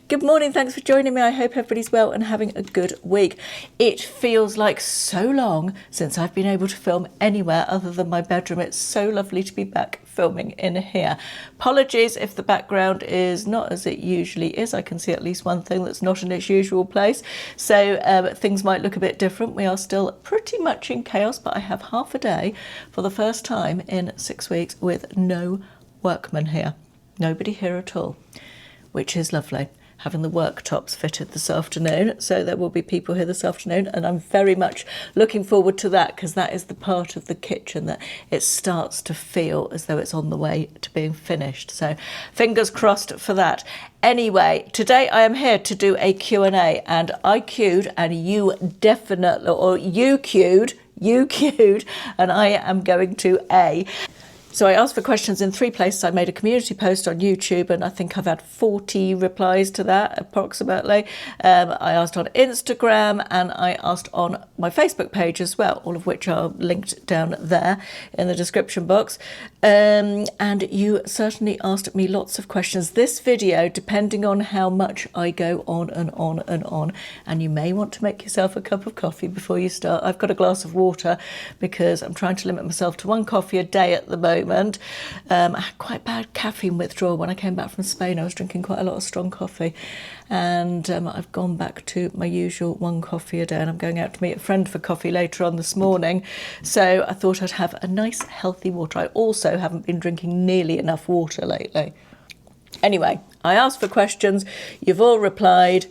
Good morning, thanks for joining me. I hope everybody's well and having a good week. It feels like so long since I've been able to film anywhere other than my bedroom. It's so lovely to be back filming in here. Apologies if the background is not as it usually is. I can see at least one thing that's not in its usual place. So things might look a bit different. We are still pretty much in chaos, but I have half a day for the first time in 6 weeks with no workmen here. Nobody here at all, which is lovely. Having the worktops fitted this afternoon, so there will be people here this afternoon, and I'm very much looking forward to that because that is the part of the kitchen that it starts to feel as though it's on the way to being finished. So fingers crossed for that. Anyway, today I am here to do a Q&A, and I queued and you definitely, or you queued, and I am going to A. So I asked for questions in 3 places. I made a community post on YouTube and I think I've had 40 replies to that approximately. I asked on Instagram and I asked on my Facebook page as well, all of which are linked down there in the description box. And you certainly asked me lots of questions. This video, depending on how much I go on and on and on, and you may want to make yourself a cup of coffee before you start. I've got a glass of water because I'm trying to limit myself to 1 coffee a day at the moment. I had quite bad caffeine withdrawal when I came back from Spain. I was drinking quite a lot of strong coffee, and I've gone back to my usual 1 coffee a day, and I'm going out to meet a friend for coffee later on this morning, so I thought I'd have a nice healthy water. I also haven't been drinking nearly enough water lately. Anyway, I asked for questions, you've all replied.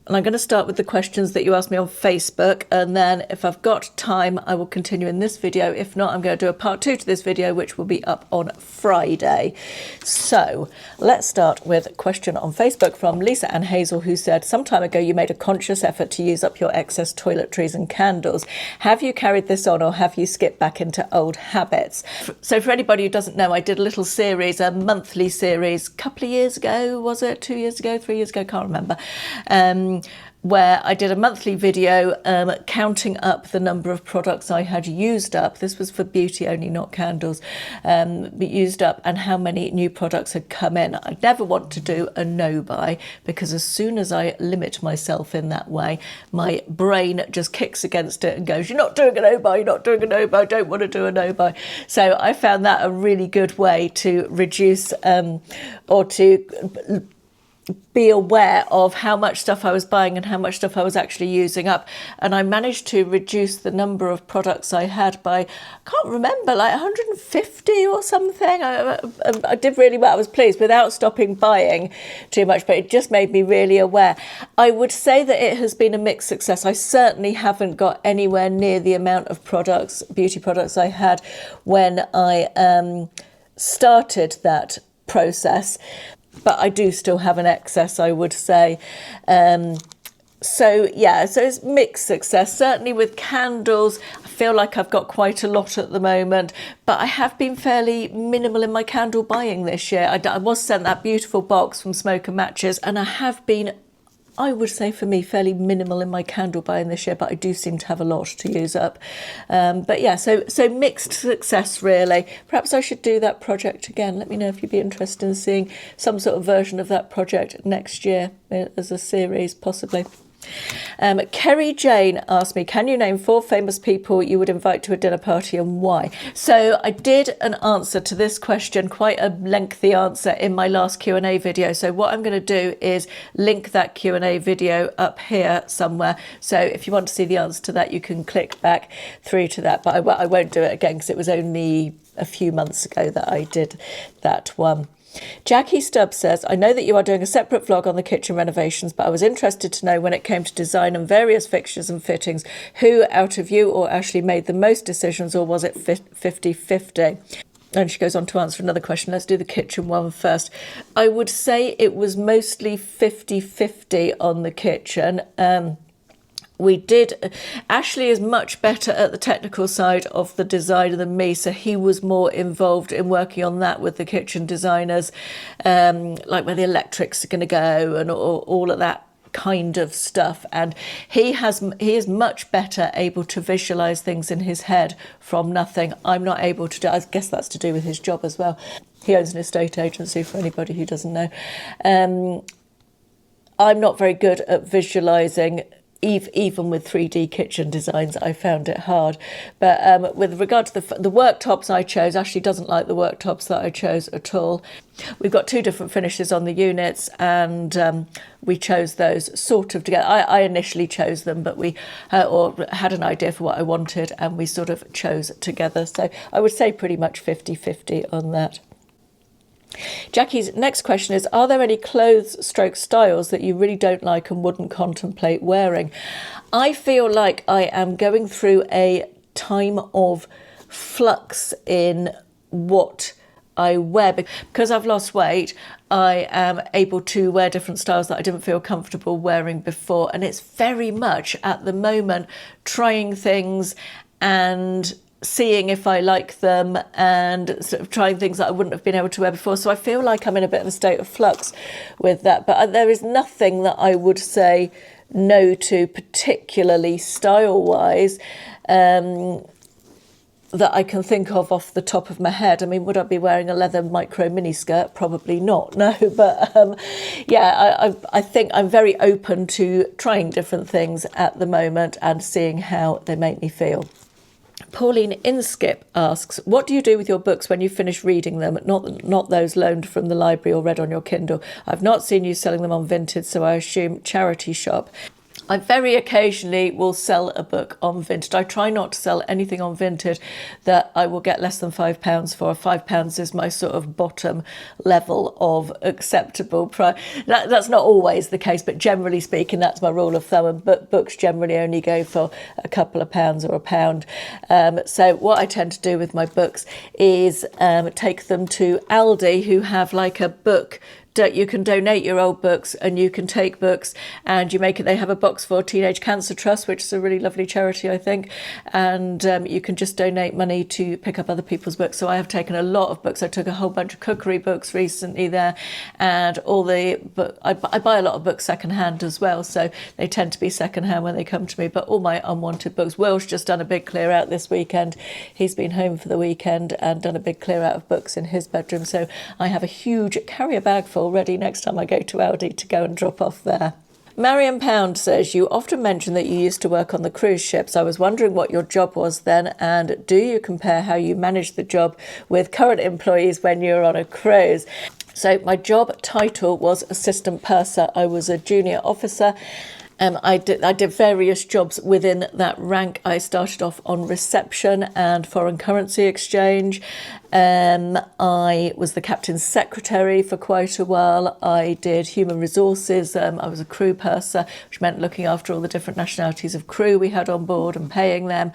And I'm going to start with the questions that you asked me on Facebook, and then if I've got time I will continue in this video. If not, I'm going to do a part 2 to this video, which will be up on Friday. So let's start with a question on Facebook from Lisa Ann Hazel, who said, some time ago you made a conscious effort to use up your excess toiletries and candles. Have you carried this on, or have you skipped back into old habits? So for anybody who doesn't know, I did a little series, a monthly series, a couple of years ago, was it 2 years ago, 3 years ago, can't remember, where I did a monthly video counting up the number of products I had used up. This was for beauty only, not candles, but used up, and how many new products had come in. I never want to do a no-buy, because as soon as I limit myself in that way, my brain just kicks against it and goes, you're not doing a no-buy, you're not doing a no-buy, I don't want to do a no-buy. So I found that a really good way to reduce or to be aware of how much stuff I was buying and how much stuff I was actually using up. And I managed to reduce the number of products I had by, I can't remember, like 150 or something. I did really well. I was pleased without stopping buying too much, but it just made me really aware. I would say that it has been a mixed success. I certainly haven't got anywhere near the amount of products, beauty products I had when I started that process. But I do still have an excess, I would say. So it's mixed success. Certainly with candles, I feel like I've got quite a lot at the moment, but I have been fairly minimal in my candle buying this year. I was sent that beautiful box from Smoke and Matches, and I have been, I would say for me, fairly minimal in my candle buying this year, but I do seem to have a lot to use up. But yeah, so mixed success really. Perhaps I should do that project again. Let me know if you'd be interested in seeing some sort of version of that project next year as a series, possibly. Kerry Jane asked me, can you name 4 famous people you would invite to a dinner party and why? So I did an answer to this question, quite a lengthy answer, in my last Q&A video. So what I'm going to do is link that Q&A video up here somewhere. So if you want to see the answer to that, you can click back through to that. But I won't do it again because it was only a few months ago that I did that one. Jackie Stubbs says, I know that you are doing a separate vlog on the kitchen renovations, but I was interested to know when it came to design and various fixtures and fittings, who out of you or Ashley made the most decisions, or was it 50-50? And she goes on to answer another question. Let's do the kitchen one first. I would say it was mostly 50-50 on the kitchen. Ashley is much better at the technical side of the design than me, so he was more involved in working on that with the kitchen designers, like where the electrics are going to go and all of that kind of stuff. And he is much better able to visualize things in his head from nothing. I'm not able to do. I guess that's to do with his job as well. He owns an estate agency, for anybody who doesn't know. I'm not very good at visualising. Even with 3D kitchen designs, I found it hard. But with regard to the worktops I chose, Ashley doesn't like the worktops that I chose at all. We've got 2 different finishes on the units, and we chose those sort of together. I initially chose them, but we or had an idea for what I wanted, and we sort of chose together. So I would say pretty much 50-50 on that. Jackie's next question is, are there any clothes stroke styles that you really don't like and wouldn't contemplate wearing? I feel like I am going through a time of flux in what I wear. Because I've lost weight, I am able to wear different styles that I didn't feel comfortable wearing before. And it's very much at the moment trying things and seeing if I like them, and sort of trying things that I wouldn't have been able to wear before. So I feel like I'm in a bit of a state of flux with that. But there is nothing that I would say no to, particularly style-wise, that I can think of off the top of my head. I mean, would I be wearing a leather micro mini skirt? Probably not, no. But yeah, I think I'm very open to trying different things at the moment and seeing how they make me feel. Pauline Inskip asks, what do you do with your books when you finish reading them, not those loaned from the library or read on your Kindle? I've not seen you selling them on Vinted, so I assume charity shop. I very occasionally will sell a book on Vinted. I try not to sell anything on Vinted that I will get less than £5 for. £5 is my sort of bottom level of acceptable price. That's not always the case, but generally speaking, that's my rule of thumb. And books generally only go for a couple of pounds or £1. So what I tend to do with my books is take them to Aldi, who have like a book. You can donate your old books, and you can take books and you make it. They have a box for Teenage Cancer Trust, which is a really lovely charity, I think. And you can just donate money to pick up other people's books. So I have taken a lot of books. I took a whole bunch of cookery books recently there, and all the I buy a lot of books secondhand as well. So they tend to be secondhand when they come to me. But all my unwanted books. Will's just done a big clear out this weekend. He's been home for the weekend and done a big clear out of books in his bedroom. So I have a huge carrier bag full ready next time I go to Aldi to go and drop off there. Marion Pound says, you often mention that you used to work on the cruise ships. I was wondering what your job was then, and do you compare how you manage the job with current employees when you're on a cruise? So my job title was assistant purser. I was a junior officer. I did various jobs within that rank. I started off on reception and foreign currency exchange. I was the captain's secretary for quite a while. I did human resources. I was a crew purser, which meant looking after all the different nationalities of crew we had on board and paying them,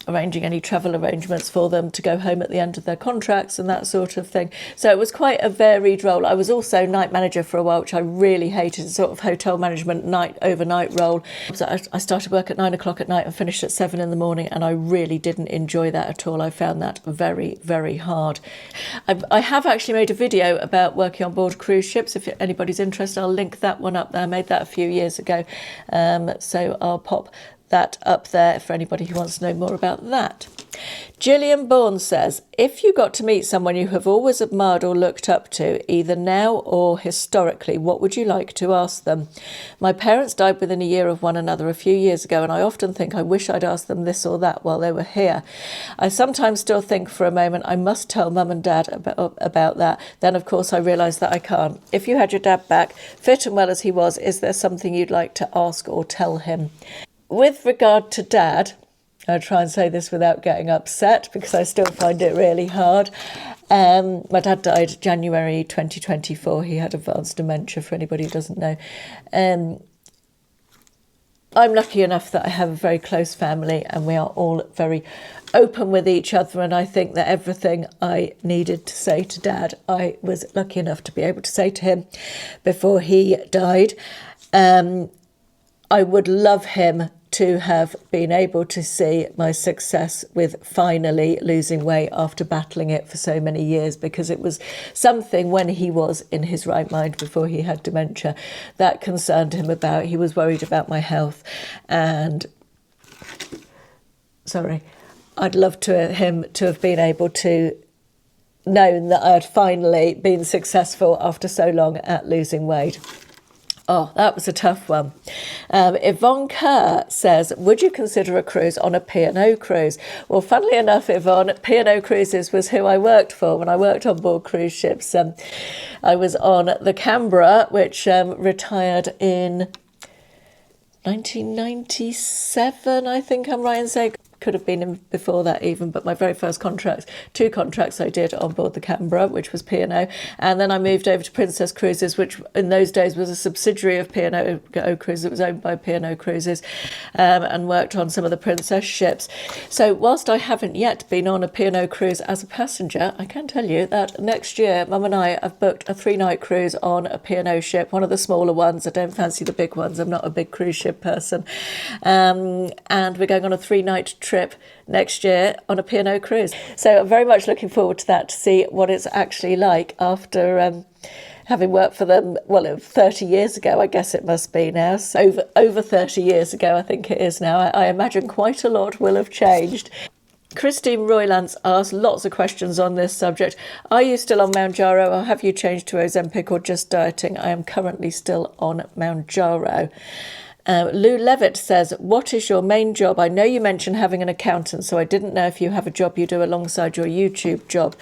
arranging any travel arrangements for them to go home at the end of their contracts and that sort of thing. So it was quite a varied role. I was also night manager for a while, which I really hated, a sort of hotel management overnight role. So I started work at 9 o'clock at night and finished at 7 in the morning, and I really didn't enjoy that at all. I found that very, very hard. I have actually made a video about working on board cruise ships. If anybody's interested, I'll link that one up there. I made that a few years ago. So I'll pop that up there for anybody who wants to know more about that. Gillian Bourne says, if you got to meet someone you have always admired or looked up to, either now or historically, what would you like to ask them? My parents died within a year of one another a few years ago, and I often think I wish I'd asked them this or that while they were here. I sometimes still think for a moment I must tell mum and dad about that. Then, of course, I realise that I can't. If you had your dad back, fit and well as he was, is there something you'd like to ask or tell him? With regard to Dad, I'll try and say this without getting upset because I still find it really hard. My dad died January 2024. He had advanced dementia, for anybody who doesn't know. I'm lucky enough that I have a very close family and we are all very open with each other, and I think that everything I needed to say to Dad, I was lucky enough to be able to say to him before he died. I would love him to have been able to see my success with finally losing weight after battling it for so many years, because it was something when he was in his right mind before he had dementia that concerned him about. He was worried about my health, and I'd love him to have been able to known that I had finally been successful after so long at losing weight. Oh, that was a tough one. Yvonne Kerr says, would you consider a cruise on a P&O cruise? Well, funnily enough, Yvonne, P&O Cruises was who I worked for when I worked on board cruise ships. I was on the Canberra, which retired in 1997, I think I'm right in saying. Could have been in before that even, but my very first contracts, 2 contracts I did on board the Canberra, which was P&O, and then I moved over to Princess Cruises, which in those days was a subsidiary of P&O Cruises. It was owned by P&O Cruises, and worked on some of the Princess ships. So whilst I haven't yet been on a P&O cruise as a passenger, I can tell you that next year Mum and I have booked a 3-night cruise on a P&O ship, one of the smaller ones. I don't fancy the big ones. I'm not a big cruise ship person. And we're going on a 3-night trip next year on a P&O cruise. So I'm very much looking forward to that, to see what it's actually like after having worked for them, well, 30 years ago, I guess it must be now. So over 30 years ago, I think it is now. I imagine quite a lot will have changed. Christine Roylance asked lots of questions on this subject. Are you still on Mounjaro, or have you changed to Ozempic or just dieting? I am currently still on Mounjaro. Lou Levitt says, what is your main job? I know you mentioned having an accountant, so I didn't know if you have a job you do alongside your YouTube job.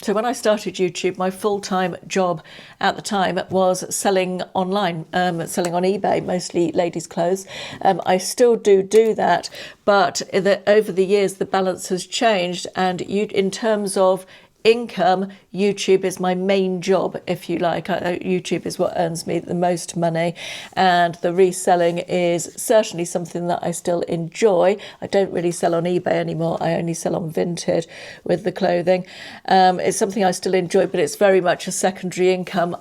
So when I started YouTube, my full-time job at the time was selling online, selling on eBay, mostly ladies' clothes. I still do that, but over the years, the balance has changed. And in terms of income, YouTube is my main job, if you like. YouTube is what earns me the most money, and the reselling is certainly something that I still enjoy. I don't really sell on eBay anymore. I only sell on Vinted with the clothing. It's something I still enjoy, but it's very much a secondary income.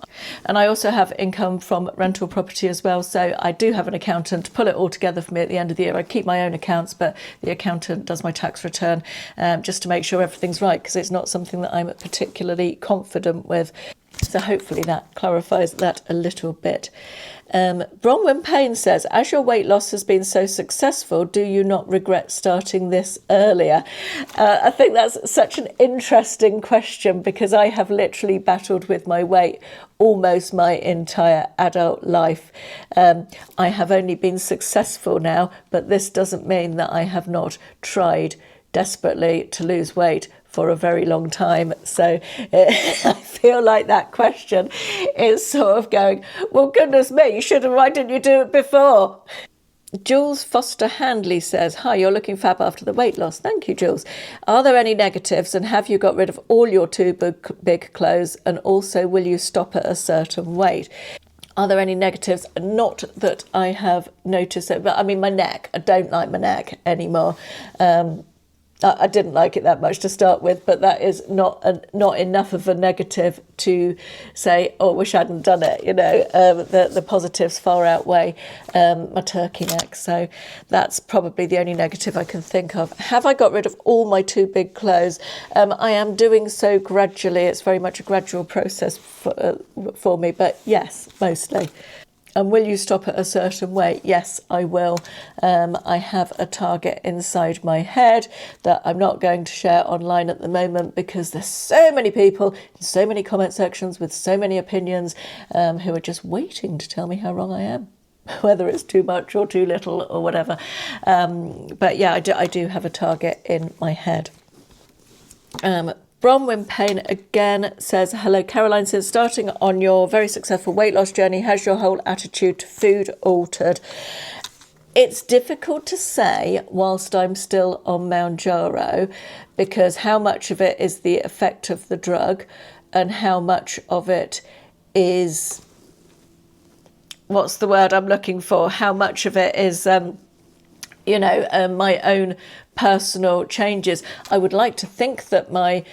And I also have income from rental property as well. So I do have an accountant to pull it all together for me at the end of the year. I keep my own accounts, but the accountant does my tax return, just to make sure everything's right, because it's not something that I'm particularly confident with. So hopefully that clarifies that a little bit. Bronwyn Payne says, as your weight loss has been so successful, do you not regret starting this earlier? I think that's such an interesting question, because I have literally battled with my weight almost my entire adult life. I have only been successful now, but this doesn't mean that I have not tried desperately to lose weight for a very long time. So I feel like that question is sort of going, well, goodness me, why didn't you do it before? Jules Foster Handley says, hi, you're looking fab after the weight loss. Thank you, Jules. Are there any negatives, and have you got rid of all your too big clothes? And also, will you stop at a certain weight? Are there any negatives? Not that I have noticed it, but I mean, my neck, I don't like my neck anymore. I didn't like it that much to start with, but that is not enough of a negative to say, oh, I wish I hadn't done it. The positives far outweigh my turkey neck. So that's probably the only negative I can think of. Have I got rid of all my too big clothes? I am doing so gradually. It's very much a gradual process for me, but yes, mostly. And will you stop at a certain weight? Yes, I will. I have a target inside my head that I'm not going to share online at the moment, because there's so many people in so many comment sections with so many opinions who are just waiting to tell me how wrong I am, whether it's too much or too little or whatever. But yeah, I do have a target in my head. Bronwyn Payne again says, hello, Caroline, since starting on your very successful weight loss journey, has your whole attitude to food altered? It's difficult to say whilst I'm still on Mounjaro, because how much of it is the effect of the drug and how much of it is, what's the word I'm looking for? How much of it is, my own personal changes. I would like to think that my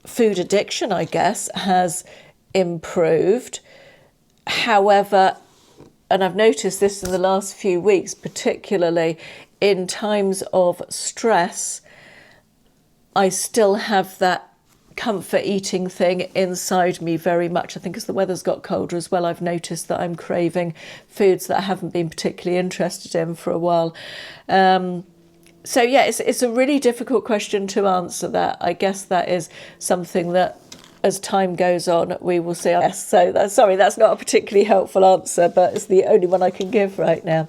food addiction, I guess, has improved. However, and I've noticed this in the last few weeks, particularly in times of stress, I still have that comfort eating thing inside me very much. I think as the weather's got colder as well, I've noticed that I'm craving foods that I haven't been particularly interested in for a while. So yeah, it's a really difficult question to answer that. I guess that is something that as time goes on, we will see. Yes, so sorry, that's not a particularly helpful answer, but it's the only one I can give right now.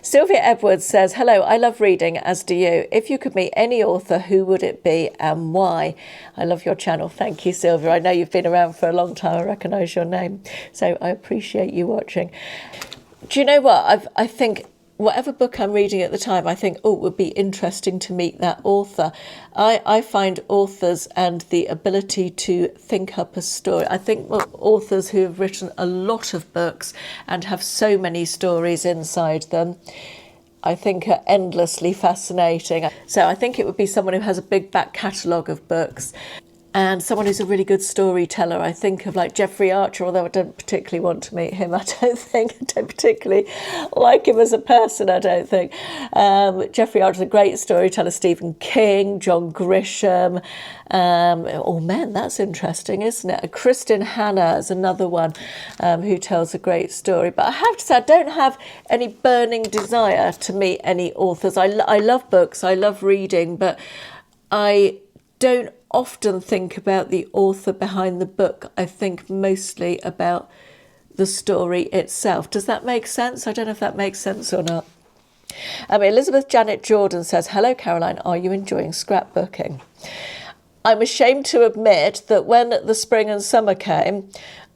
Sylvia Edwards says, hello, I love reading, as do you. If you could meet any author, who would it be and why? I love your channel. Thank you, Sylvia. I know you've been around for a long time. I recognise your name. So I appreciate you watching. Do you know what? I think whatever book I'm reading at the time, I think, oh, it would be interesting to meet that author. I find authors and the ability to think up a story. I think authors who have written a lot of books and have so many stories inside them, I think are endlessly fascinating. So I think it would be someone who has a big back catalogue of books. And someone who's a really good storyteller. I think of like Jeffrey Archer, although I don't particularly want to meet him. I don't particularly like him as a person, I don't think. Jeffrey Archer's a great storyteller. Stephen King, John Grisham. Oh, man, that's interesting, isn't it? Kristen Hanna is another one who tells a great story. But I have to say, I don't have any burning desire to meet any authors. I love books, I love reading, but I don't often think about the author behind the book. I think mostly about the story itself. Does that make sense? I don't know if that makes sense or not. Elizabeth Janet Jordan says, hello Caroline, are you enjoying scrapbooking? I'm ashamed to admit that when the spring and summer came,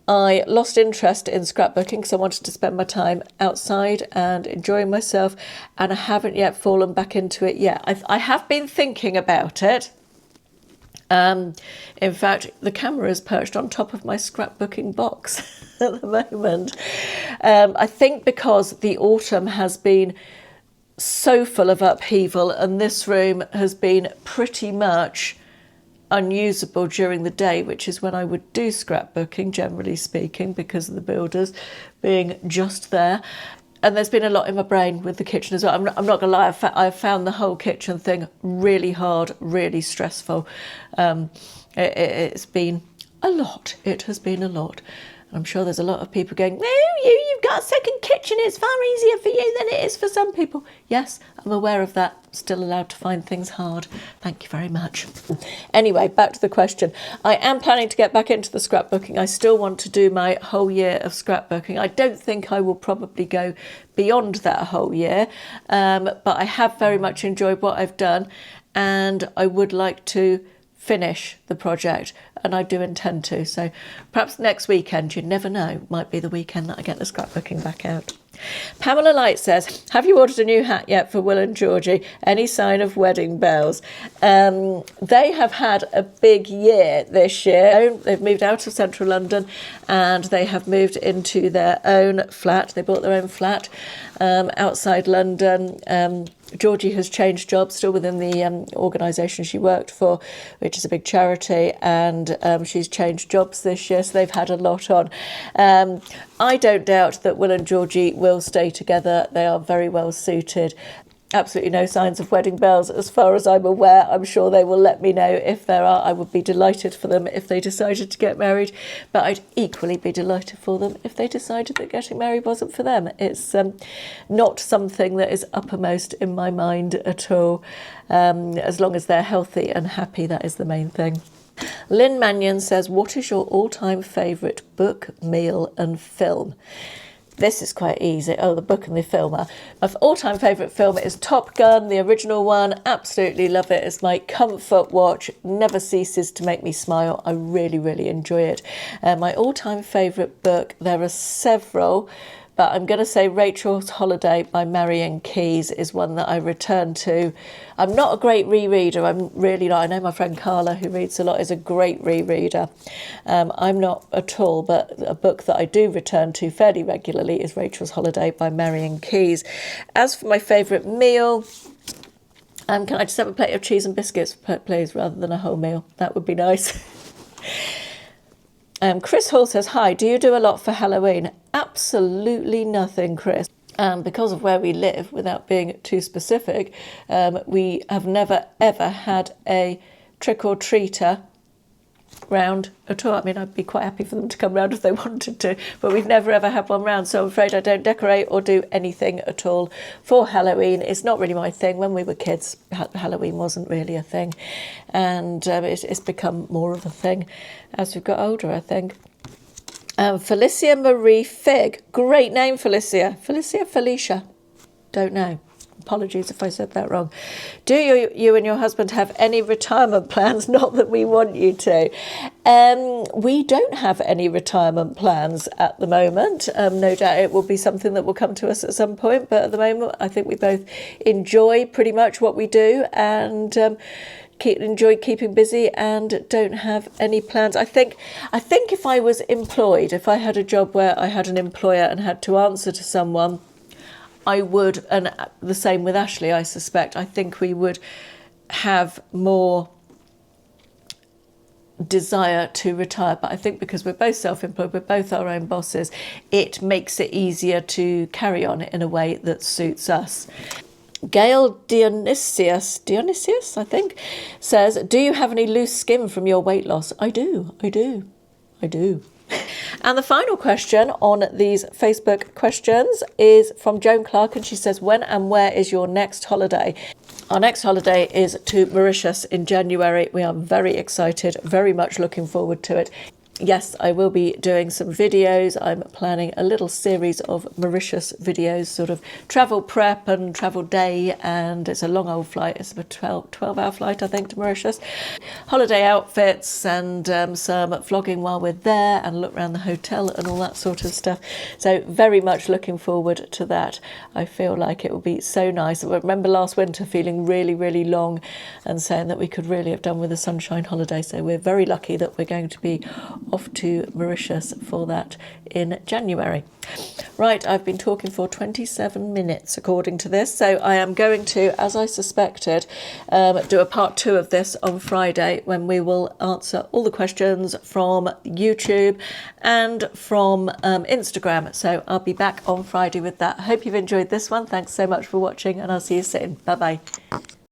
I lost interest in scrapbooking because I wanted to spend my time outside and enjoying myself, and I haven't yet fallen back into it yet. I have been thinking about it. In fact, the camera is perched on top of my scrapbooking box at the moment. I think because the autumn has been so full of upheaval and this room has been pretty much unusable during the day, which is when I would do scrapbooking, generally speaking, because of the builders being just there. And there's been a lot in my brain with the kitchen as well. I'm not going to lie, I've found the whole kitchen thing really hard, really stressful. It's been a lot. It has been a lot. I'm sure there's a lot of people going, no, you've got a second kitchen. It's far easier for you than it is for some people. Yes, I'm aware of that. Still allowed to find things hard. Thank you very much. Anyway, back to the question. I am planning to get back into the scrapbooking. I still want to do my whole year of scrapbooking. I don't think I will probably go beyond that whole year, but I have very much enjoyed what I've done, and I would like to finish the project, and I do intend to. So perhaps next weekend, you never know, might be the weekend that I get the scrapbooking back out. Pamela Light says, have you ordered a new hat yet for Will and Georgie? Any sign of wedding bells? They have had a big year this year. They've moved out of central London and they have moved into their own flat. They bought their own flat outside London. Georgie has changed jobs, still within the organisation she worked for, which is a big charity, and she's changed jobs this year, so they've had a lot on. I don't doubt that Will and Georgie will stay together. They are very well suited. Absolutely no signs of wedding bells as far as I'm aware. I'm sure they will let me know if there are. I would be delighted for them if they decided to get married, but I'd equally be delighted for them if they decided that getting married wasn't for them. It's not something that is uppermost in my mind at all. As long as they're healthy and happy, that is the main thing. Lynn Mannion says, what is your all-time favourite book, meal and film? This is quite easy. Oh, the book and the film. My all-time favourite film is Top Gun, the original one. Absolutely love it. It's my comfort watch. Never ceases to make me smile. I really, really enjoy it. My all-time favourite book, there are several, but I'm going to say Rachel's Holiday by Marion Keyes is one that I return to. I'm not a great rereader. I'm really not. I know my friend Carla, who reads a lot, is a great rereader. I'm not at all, but a book that I do return to fairly regularly is Rachel's Holiday by Marion Keyes. As for my favourite meal, can I just have a plate of cheese and biscuits, please, rather than a whole meal? That would be nice. Chris Hall says, hi, do you do a lot for Halloween? Absolutely nothing, Chris. Because of where we live, without being too specific, we have never, ever had a trick-or-treater round at all. I mean, I'd be quite happy for them to come round if they wanted to, but we've never ever had one round, so I'm afraid I don't decorate or do anything at all for Halloween. It's not really my thing. When we were kids, Halloween wasn't really a thing, and it's become more of a thing as we've got older, I think. Felicia Marie Fig, great name, Felicia. Felicia, don't know. Apologies if I said that wrong. Do you and your husband have any retirement plans? Not that we want you to. We don't have any retirement plans at the moment. No doubt it will be something that will come to us at some point, but at the moment I think we both enjoy pretty much what we do and enjoy keeping busy and don't have any plans. I think if I was employed, if I had a job where I had an employer and had to answer to someone, I would, and the same with Ashley, I suspect. I think we would have more desire to retire. But I think because we're both self-employed, we're both our own bosses, it makes it easier to carry on in a way that suits us. Gail Dionysius, I think, says, do you have any loose skin from your weight loss? I do. And the final question on these Facebook questions is from Joan Clark, and she says, when and where is your next holiday? Our next holiday is to Mauritius in January. We are very excited, very much looking forward to it. Yes, I will be doing some videos. I'm planning a little series of Mauritius videos, sort of travel prep and travel day, and it's a long old flight. It's a 12-hour flight, I think, to Mauritius. Holiday outfits and some vlogging while we're there and look around the hotel and all that sort of stuff. So very much looking forward to that. I feel like it will be so nice. I remember last winter feeling really, really long and saying that we could really have done with a sunshine holiday. So we're very lucky that we're going to be off to Mauritius for that in January. Right, I've been talking for 27 minutes according to this, so I am going to, as I suspected, do a part 2 of this on Friday when we will answer all the questions from YouTube and from Instagram. So I'll be back on Friday with that. I hope you've enjoyed this one. Thanks so much for watching, and I'll see you soon. Bye bye.